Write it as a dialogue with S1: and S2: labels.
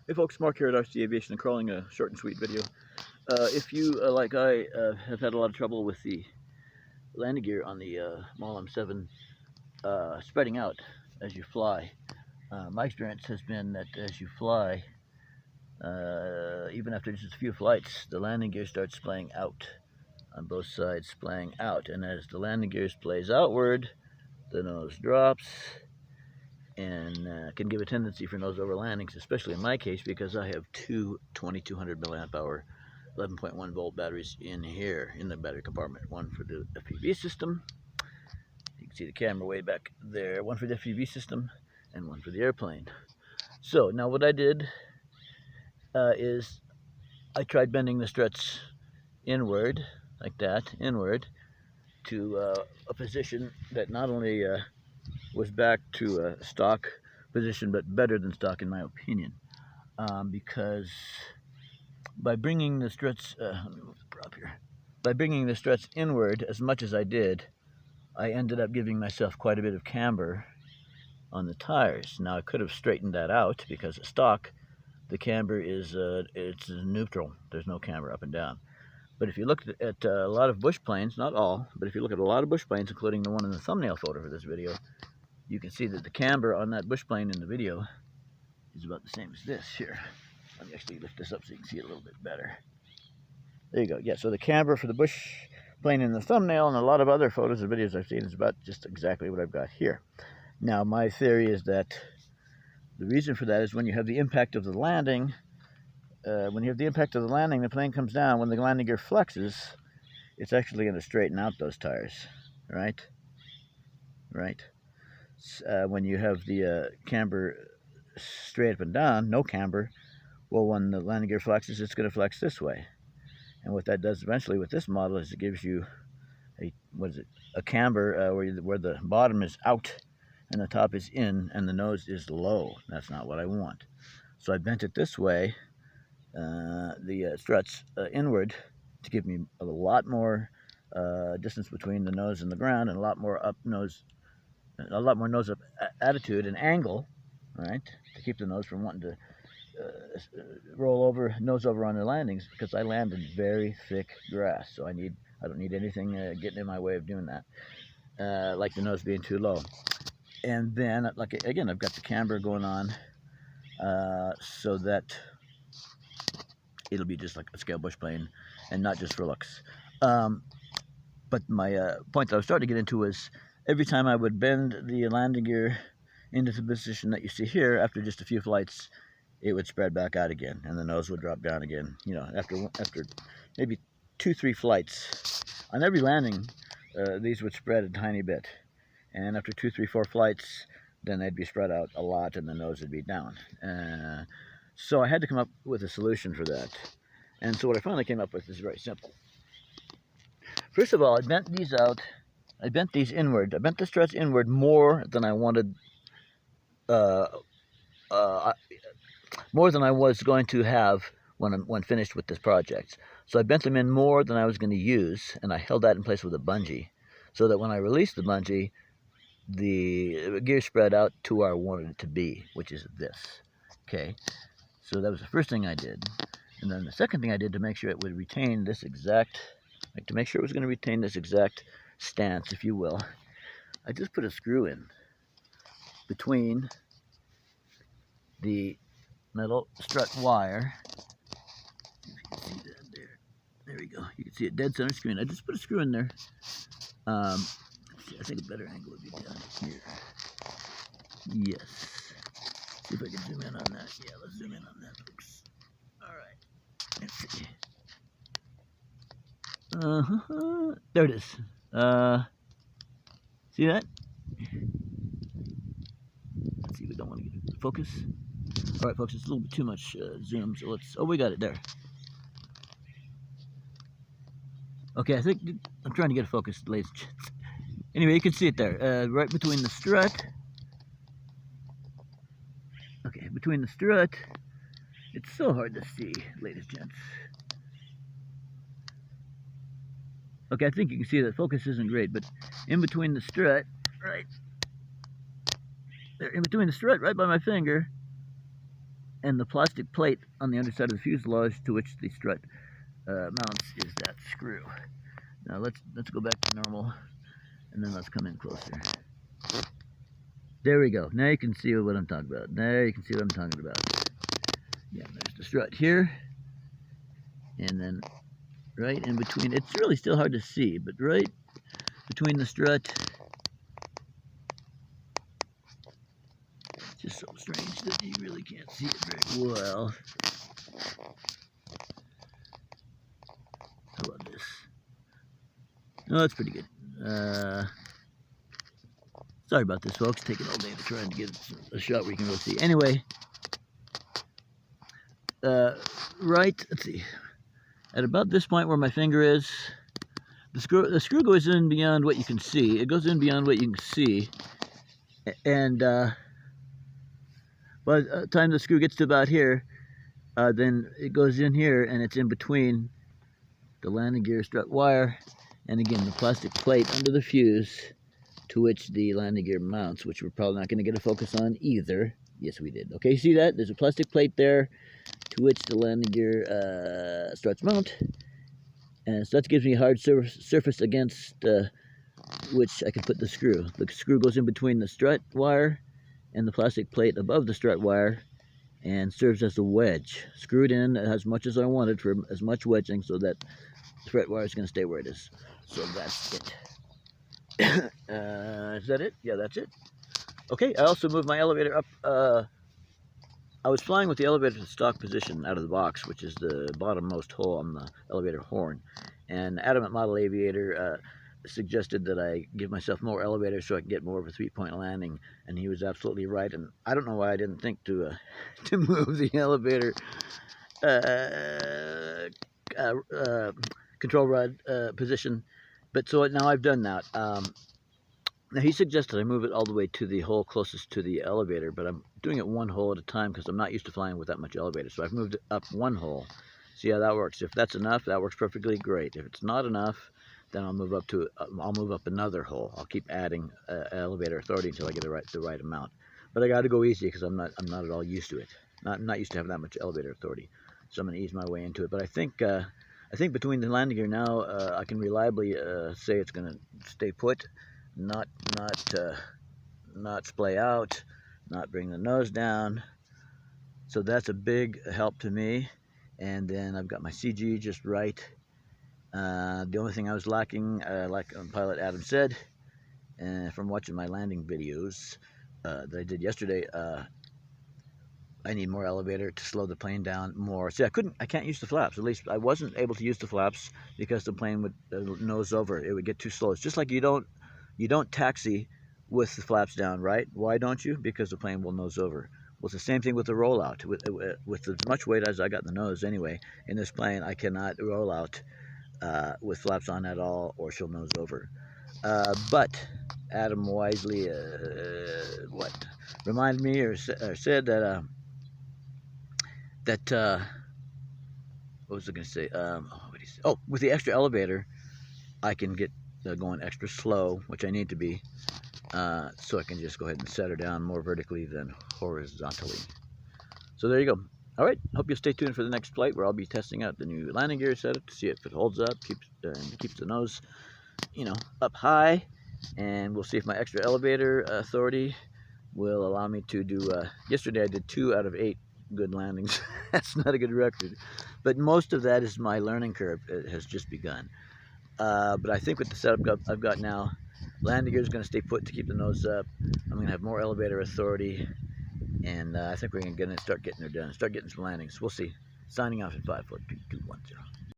S1: Hey folks, Mark here at RC Aviation and Crawling, a short and sweet video. If you, like I, have had a lot of trouble with the landing gear on the Maule M7 spreading out as you fly, my experience has been that as you fly, even after just a few flights, the landing gear starts splaying out on both sides, splaying out. And as the landing gear splays outward, the nose drops and can give a tendency for nose over landings, especially in my case because I have two 2200 milliamp hour 11.1 volt batteries in here in the battery compartment. One for the FPV system, you can see the camera way back there, one for the FPV system and one for the airplane. So now what I did is I tried bending the struts inward like that, inward to a position that not only was back to a stock position, but better than stock in my opinion, because by bringing the struts, let me move the prop here. By bringing the struts inward as much as I did, I ended up giving myself quite a bit of camber on the tires. Now I could have straightened that out because at stock, the camber is it's neutral. There's no camber up and down. But if you look at a lot of bush planes, not all, but if you look at a lot of bush planes, including the one in the thumbnail photo for this video, you can see that the camber on that bush plane in the video is about the same as this here. Let me actually lift this up so you can see it a little bit better. There you go. Yeah, so the camber for the bush plane in the thumbnail and a lot of other photos and videos I've seen is about just exactly what I've got here. Now, my theory is that the reason for that is when you have the impact of the landing, the plane comes down. When the landing gear flexes, it's actually going to straighten out those tires, right? Right. When you have the camber straight up and down, no camber, well, when the landing gear flexes, it's going to flex this way. And what that does eventually with this model is it gives you a camber where the bottom is out and the top is in and the nose is low. That's not what I want. So I bent it this way, the struts inward, to give me a lot more distance between the nose and the ground and a lot more nose up attitude and angle, right, to keep the nose from wanting to roll over, nose over on the landings, because I land in very thick grass, so I don't need anything getting in my way of doing that, like the nose being too low. And then, like again, I've got the camber going on, so that it'll be just like a scale bush plane, and not just for looks. But my point that I was starting to get into was every time I would bend the landing gear into the position that you see here, after just a few flights, it would spread back out again, and the nose would drop down again. You know, after maybe 2-3 flights, on every landing, these would spread a tiny bit, and after 2, 3, 4 flights, then they'd be spread out a lot, and the nose would be down. So I had to come up with a solution for that, and so what I finally came up with is very simple. First of all, I bent these out. I bent these inward. I bent the struts inward more than I wanted. More than I was going to have when finished with this project. So I bent them in more than I was going to use, and I held that in place with a bungee, so that when I released the bungee, the gear spread out to where I wanted it to be, which is this. Okay, so that was the first thing I did. And then the second thing I did to make sure it would retain this exact, to make sure it was going to retain this exact stance, if you will, I just put a screw in between the metal strut wire. If you can see that there we go. You can see it dead center screen. I just put a screw in there. I think a better angle would be down here. Yes. See if I can zoom in on that. Yeah, let's zoom in on that, folks. All right. Let's see. There it is. See that? Let's see. We don't want to get it focus. All right, folks. It's a little bit too much zoom, so let's. Oh, we got it there. Okay, I think I'm trying to get a focus, ladies and gents. Anyway, you can see it there, right between the strut. Okay, between the strut. It's so hard to see, ladies and gents. Okay, I think you can see that focus isn't great, but in between the strut, right there, in between the strut, right by my finger, and the plastic plate on the underside of the fuselage to which the strut mounts is that screw. Now let's go back to normal, and then let's come in closer. There we go. Now you can see what I'm talking about. There you can see what I'm talking about. Yeah, there's the strut here, and then right in between. It's really still hard to see, but right between the strut. It's just so strange that you really can't see it very well. How about this? Oh, that's pretty good. Sorry about this, folks. Taking all day to trying to get a shot where you can really see. Anyway, right. Let's see. At about this point where my finger is, the screw goes in beyond what you can see. It goes in beyond what you can see, and by the time the screw gets to about here, then it goes in here, and it's in between the landing gear strut wire, and again the plastic plate under the fuse to which the landing gear mounts, which we're probably not going to get a focus on either. Yes, we did. Okay, see that? There's a plastic plate there to which the landing gear struts mount, and so that gives me a hard surface against which I can put the screw. The screw goes in between the strut wire and the plastic plate above the strut wire, and serves as a wedge. Screwed in as much as I wanted for as much wedging so that the strut wire is going to stay where it is. So that's it. Is that it? Yeah, that's it. Okay, I also moved my elevator up. I was flying with the elevator to stock position out of the box, which is the bottommost hole on the elevator horn. And Adam at Model Aviator suggested that I give myself more elevator so I can get more of a three-point landing, and he was absolutely right. And I don't know why I didn't think to to move the elevator control rod position, but so now I've done that. Now he suggested I move it all the way to the hole closest to the elevator, but I'm doing it one hole at a time because I'm not used to flying with that much elevator. So I've moved it up one hole. See how that works. If that's enough, that works perfectly great. If it's not enough, then I'll move up another hole. I'll keep adding elevator authority until I get the right amount. But I got to go easy because I'm not at all used to it. I'm not used to having that much elevator authority. So I'm going to ease my way into it. But I think between the landing gear now, I can reliably say it's going to stay put. Not splay out, not bring the nose down. So that's a big help to me. And then I've got my CG just right. The only thing I was lacking, like Pilot Adam said, from watching my landing videos that I did yesterday, I need more elevator to slow the plane down more. See, I can't use the flaps. At least I wasn't able to use the flaps because the plane would nose over. It would get too slow. It's just like you don't taxi with the flaps down, right? Why don't you? Because the plane will nose over. Well, it's the same thing with the rollout. With as much weight as I got in the nose anyway, in this plane, I cannot roll out with flaps on at all, or she'll nose over. But Adam wisely reminded me or said that what was I going to say? With the extra elevator, I can get going extra slow, which I need to be, so I can just go ahead and set her down more vertically than horizontally. So there you go. All right, hope you'll stay tuned for the next flight where I'll be testing out the new landing gear setup to see if it holds up, keeps the nose, up high, and we'll see if my extra elevator authority will allow me to do. Yesterday I did 2 out of 8 good landings. That's not a good record, but most of that is my learning curve. It has just begun. But I think with the setup I've got now, landing gear is going to stay put to keep the nose up. I'm going to have more elevator authority, and I think we're going to start getting her done, start getting some landings. We'll see. Signing off at 5, 4, 3, 2, 1, 0.